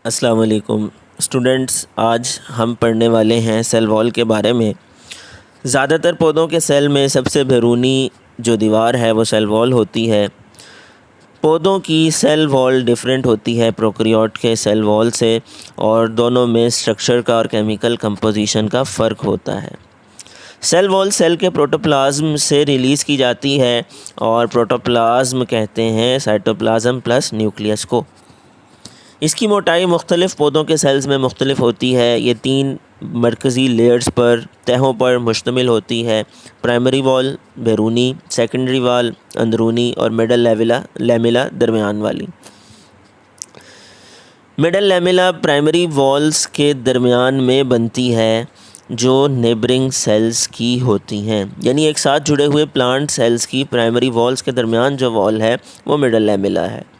अस्सलाम वालेकुम स्टूडेंट्स, आज हम पढ़ने वाले हैं सेल वॉल के बारे में। ज़्यादातर पौधों के सेल में सबसे बैरूनी जो दीवार है वो सेल वॉल होती है। पौधों की सेल वॉल डिफरेंट होती है प्रोकैरियोट के सेल वॉल से, और दोनों में स्ट्रक्चर का और केमिकल कंपोजिशन का फ़र्क होता है। सेल वॉल सेल के प्रोटोप्लाज्म से रिलीज़ की जाती है, और प्रोटोप्लाज्म कहते हैं साइटोप्लाज्म प्लस न्यूक्लियस को। इसकी मोटाई मुख्तलिफ़ पौधों के सेल्स में मुख्तलिफ होती है। ये 3 मरकज़ी लेयर्स पर तहों पर मुश्तमिल होती है। प्राइमरी वॉल बैरूनी, सेकेंडरी वॉल अंदरूनी, और मिडल लैमिला दरमियान वाली। मिडल लैमिला प्राइमरी वॉल्स के दरमियान में बनती है, जो नेबरिंग सेल्स की होती हैं। यानी एक साथ जुड़े हुए प्लांट सेल्स की प्राइमरी वॉल्स के दरमियान जो वॉल है वो मिडल लैमिला है।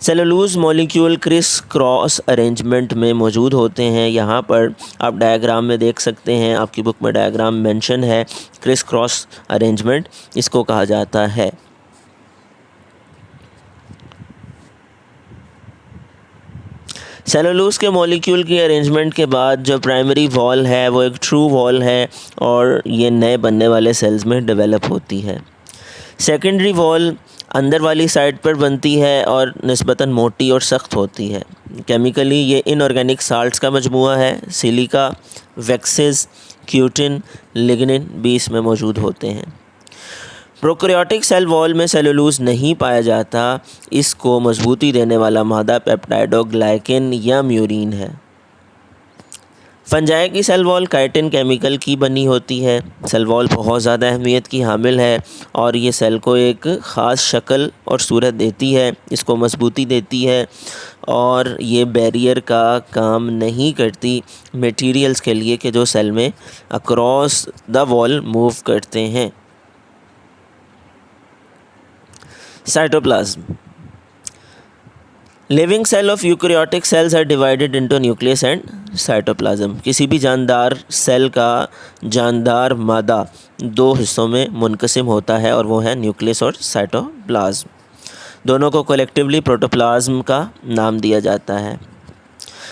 Cellulose molecule criss cross arrangement में मौजूद होते हैं। यहाँ पर आप डायग्राम में देख सकते हैं, आपकी बुक में डायग्राम मेंशन है। क्रिस क्रॉस अरेंजमेंट इसको कहा जाता है। सेलुलोज के मॉलिक्यूल की अरेंजमेंट के बाद जो प्राइमरी वॉल है वो एक ट्रू वॉल है, और ये नए बनने वाले सेल्स में डेवलप होती है। सेकेंडरी वॉल अंदर वाली साइड पर बनती है और निस्बतन मोटी और सख्त होती है। केमिकली ये इनऑर्गेनिक साल्ट्स का मजमूआ है। सिलिका, वैक्सेस, क्यूटिन, लिग्निन भी इसमें मौजूद होते हैं। प्रोकैरियोटिक सेल वॉल में सेलुलोज नहीं पाया जाता। इसको मजबूती देने वाला मादा पेप्टाइडोग्लाइकेन या म्यूरिन है। फंजाई की सेल वॉल काइटिन केमिकल की बनी होती है। सेल वॉल बहुत ज़्यादा अहमियत की हामिल है, और ये सेल को एक ख़ास शक्ल और सूरत देती है, इसको मजबूती देती है, और ये बैरियर का काम नहीं करती मटेरियल्स के लिए कि जो सेल में अक्रॉस द वॉल मूव करते हैं। Cytoplasm. Living cell of eukaryotic cells are divided into nucleus and cytoplasm. किसी भी जानदार सेल का जानदार मादा 2 हिस्सों में मुनक़सिम होता है, और वो है न्यूक्लियस और साइटोप्लाज्म। दोनों को कलेक्टिवली प्रोटोप्लाज्म का नाम दिया जाता है।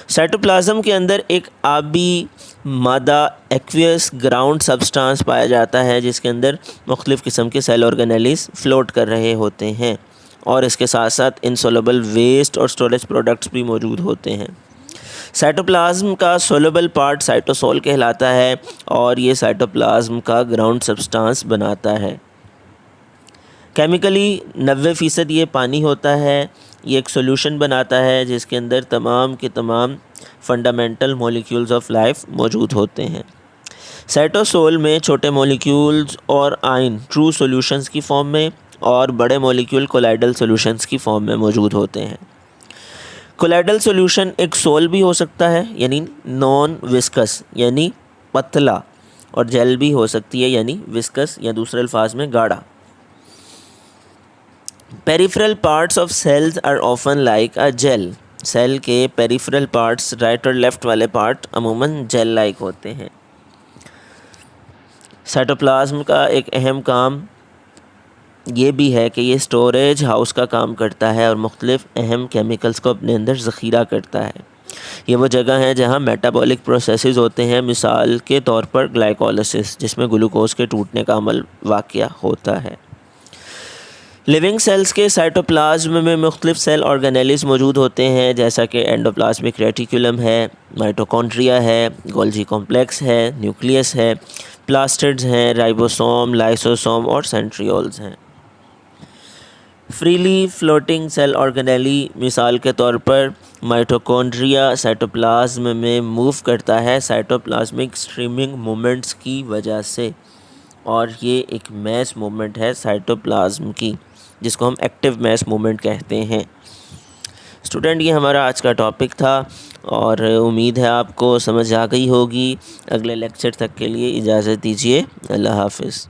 साइटोप्लाज्म के अंदर एक आबी मादा एक्वियस ग्राउंड सब्सटेंस पाया जाता है, जिसके अंदर मुख्तलिफ़ किस्म के सेल ऑर्गेनेलिस फ्लोट कर रहे होते हैं, और इसके साथ साथ इनसोलेबल वेस्ट और स्टोरेज प्रोडक्ट्स भी मौजूद होते हैं। साइटोप्लाज्म का सोलेबल पार्ट साइटोसोल कहलाता है, और ये साइटोप्लाज्म का ग्राउंड सब्सटेंस बनाता है। केमिकली 90% ये पानी होता है। ये एक सॉल्यूशन बनाता है जिसके अंदर तमाम के तमाम फंडामेंटल मॉलिक्यूल्स ऑफ लाइफ मौजूद होते हैं। साइटोसोल में छोटे मॉलिक्यूल्स और आयन ट्रू सॉल्यूशंस की फॉर्म में, और बड़े मॉलिक्यूल कोलाइडल सॉल्यूशंस की फॉर्म में मौजूद होते हैं। कोलाइडल सॉल्यूशन एक सोल भी हो सकता है, यानी नॉन विस्कस यानी पतला, और जेल भी हो सकती है, यानी विस्कस या दूसरे अल्फाज में गाढ़ा। Peripheral parts of cells are often like a gel. Cell के पेरिफेरल पार्ट्स, राइट और लेफ़्ट वाले पार्ट, अमूमन जेल लाइक होते हैं। साइटोप्लाज्म का एक अहम काम ये भी है कि ये स्टोरेज हाउस का काम करता है, और मुख्तलिफ़ अहम केमिकल्स को अपने अंदर ज़ख़ीरा करता है। ये वो जगह है जहाँ मेटाबॉलिक प्रोसेसेस होते हैं, मिसाल के तौर पर ग्लाइकोलिसिस, जिसमें ग्लूकोज के टूटने का अमल वाक़या होता है। लिविंग सेल्स के साइटोप्लाज्म में मुख्तलिफ़ सेल ऑर्गेनेलिस मौजूद होते हैं, जैसा कि एंडोप्लाज्मिक रेटिकुलम है, माइटोकॉन्ड्रिया है, गोल्जी कॉम्प्लेक्स है, न्यूक्लियस है, प्लास्टिड्स हैं, राइबोसोम, लाइसोसोम और सेंट्रियोल्स हैं। फ्रीली फ्लोटिंग सेल ऑर्गेनेली, मिसाल के तौर पर माइटोकॉन्ड्रिया साइटोप्लाज्म में मूव करता है साइटोप्लाज्मिक स्ट्रीमिंग मूवमेंट्स की वजह से, और ये एक मैस मूवमेंट है साइटोप्लाज्म की, जिसको हम एक्टिव मैस मूवमेंट कहते हैं। स्टूडेंट, ये हमारा आज का टॉपिक था, और उम्मीद है आपको समझ आ गई होगी। अगले लेक्चर तक के लिए इजाज़त दीजिए। अल्लाह हाफ़िज़।